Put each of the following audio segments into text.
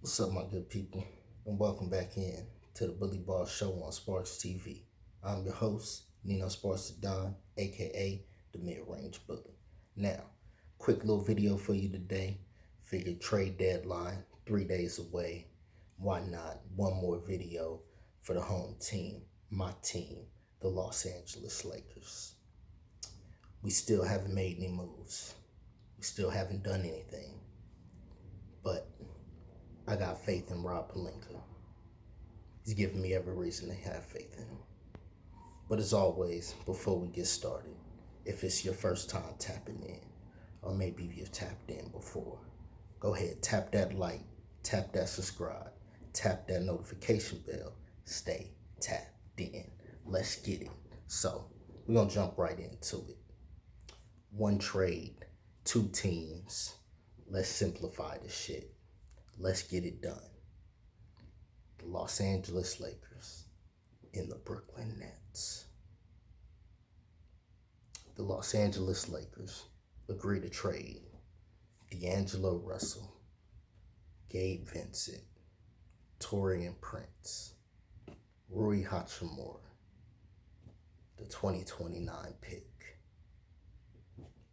What's up, my good people, and welcome back in to the Bully Ball Show on Sparks TV. I'm your host, Nino Sparks Don, aka the Mid-Range Bully. Now, quick little video for you today. Figured trade deadline 3 days away. Why not one more video for the home team, my team, the Los Angeles Lakers. We still haven't made any moves. We still haven't done anything. But I got faith in Rob Pelinka. He's giving me every reason to have faith in him. But as always, before we get started, if it's your first time tapping in, or maybe you've tapped in before, go ahead, tap that like, tap that subscribe, tap that notification bell, stay tapped in. Let's get it. So, we're going to jump right into it. One trade, two teams. Let's simplify this shit. Let's get it done. The Los Angeles Lakers and the Brooklyn Nets. The Los Angeles Lakers agree to trade D'Angelo Russell, Gabe Vincent, Taurean Prince, Rui Hachimura, the 2029 pick,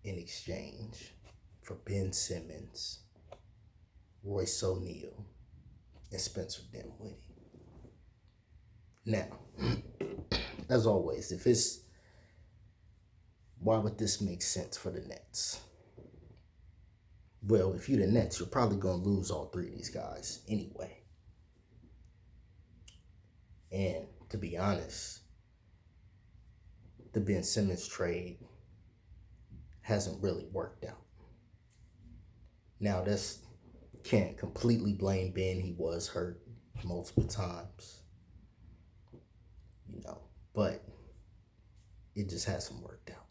in exchange for Ben Simmons, Royce O'Neal, and Spencer Dinwiddie. Now, as always, why would this make sense for the Nets? Well, if you're the Nets, you're probably going to lose all three of these guys anyway. And to be honest, the Ben Simmons trade hasn't really worked out. Now, can't completely blame Ben. He was hurt multiple times, but it just hasn't worked out.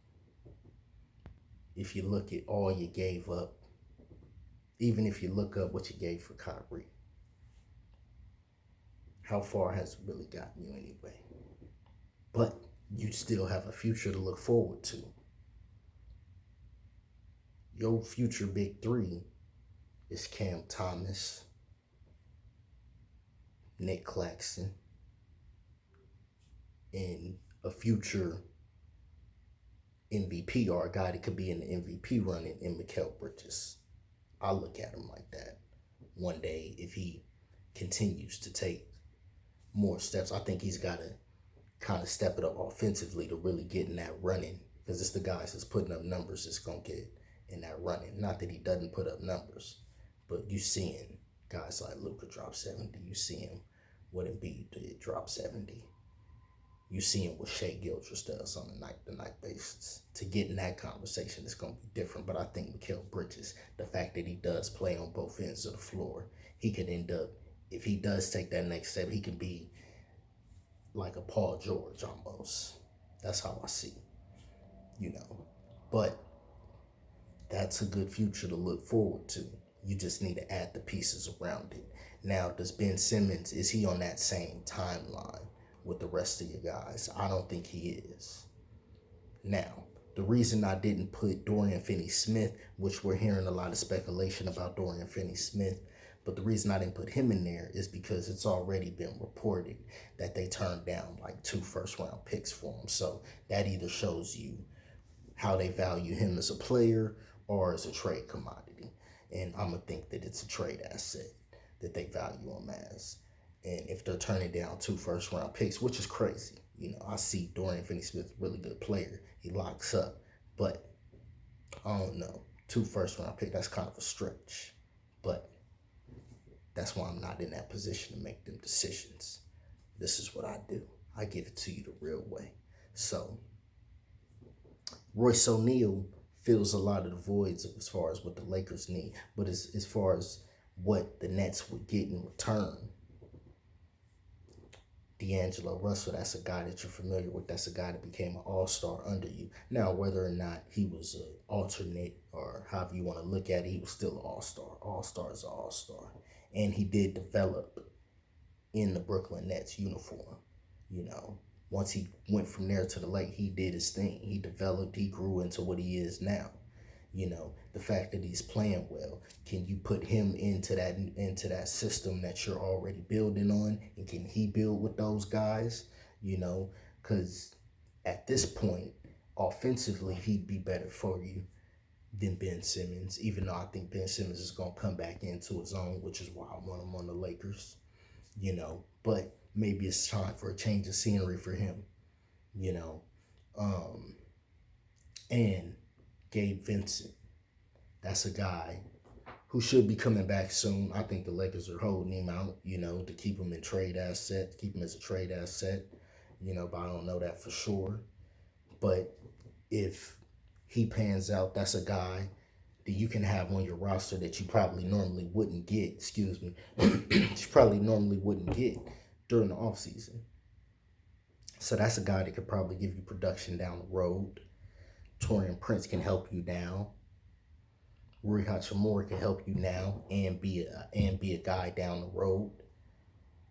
If you look at all you gave up, even if you look up what you gave for Kyrie, how far has it really gotten you anyway? But you still have a future to look forward to. Your future big three is Cam Thomas, Nick Claxton, and a future MVP or a guy that could be in the MVP running in Mikal Bridges. I look at him like that. One day, if he continues to take more steps, I think he's got to kind of step it up offensively to really get in that running, because it's the guys that's putting up numbers that's going to get in that running. Not that he doesn't put up numbers, but you seeing guys like Luka drop 70. You see him what Embiid did, drop 70. You see him what Shai Gilgeous does on a night-to-night basis. To get in that conversation, it's going to be different. But I think Mikal Bridges, the fact that he does play on both ends of the floor, he could end up, if he does take that next step, he can be like a Paul George almost. That's how I see, But that's a good future to look forward to. You just need to add the pieces around it. Now, does Ben Simmons, is he on that same timeline with the rest of you guys? I don't think he is. Now, the reason I didn't put Dorian Finney-Smith, which we're hearing a lot of speculation about Dorian Finney-Smith, but the reason I didn't put him in there is because it's already been reported that they turned down like 2 first-round picks for him. So that either shows you how they value him as a player or as a trade commodity. And I'm going to think that it's a trade asset that they value him as. And if they're turning down 2 first-round picks, which is crazy, I see Dorian Finney-Smith, really good player. He locks up. But I don't know. 2 first-round picks, that's kind of a stretch. But that's why I'm not in that position to make them decisions. This is what I do. I give it to you the real way. So, Royce O'Neal fills a lot of the voids as far as what the Lakers need. But as far as what the Nets would get in return, D'Angelo Russell, that's a guy that you're familiar with. That's a guy that became an all-star under you. Now, whether or not he was an alternate or however you want to look at it, he was still an all-star. All-star is an all-star. And he did develop in the Brooklyn Nets uniform. Once he went from there to the Lake, he did his thing. He developed, he grew into what he is now. The fact that he's playing well, can you put him into that system that you're already building on, and can he build with those guys? Because at this point, offensively, he'd be better for you than Ben Simmons, even though I think Ben Simmons is going to come back into his own, which is why I want him on the Lakers, But maybe it's time for a change of scenery for him, you know. And Gabe Vincent, that's a guy who should be coming back soon. I think the Lakers are holding him out, to keep him in trade asset, keep him as a trade asset, but I don't know that for sure. But if he pans out, that's a guy that you can have on your roster that you probably normally wouldn't get, you probably normally wouldn't get during the offseason. So that's a guy that could probably give you production down the road. Taurean Prince can help you now. Rui Hachimura can help you now and be a guy down the road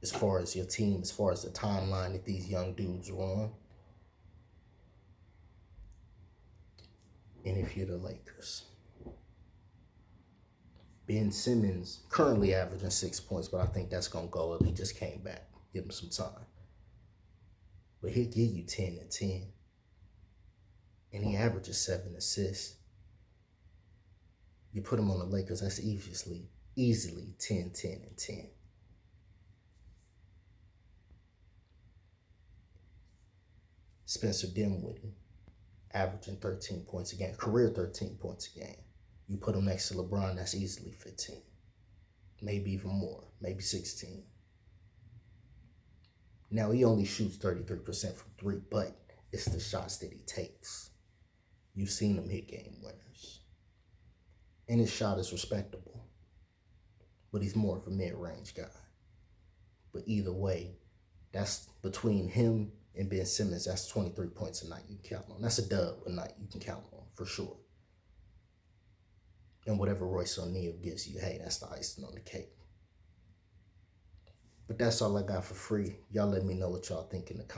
as far as your team, as far as the timeline that these young dudes are on. And if you're the Lakers, Ben Simmons currently averaging 6 points, but I think that's going to go up. He just came back. Give him some time. But he'll give you 10 and 10. And he averages 7 assists. You put him on the Lakers, that's easily 10, 10, and 10. Spencer Dinwiddie, averaging 13 points a game, career 13 points a game. You put him next to LeBron, that's easily 15. Maybe even more, maybe 16. Now, he only shoots 33% from three, but it's the shots that he takes. You've seen him hit game winners. And his shot is respectable. But he's more of a mid-range guy. But either way, that's between him and Ben Simmons, that's 23 points a night you can count on. That's a dub a night you can count on, for sure. And whatever Royce O'Neal gives you, hey, that's the icing on the cake. But that's all I got for free. Y'all let me know what y'all think in the comments.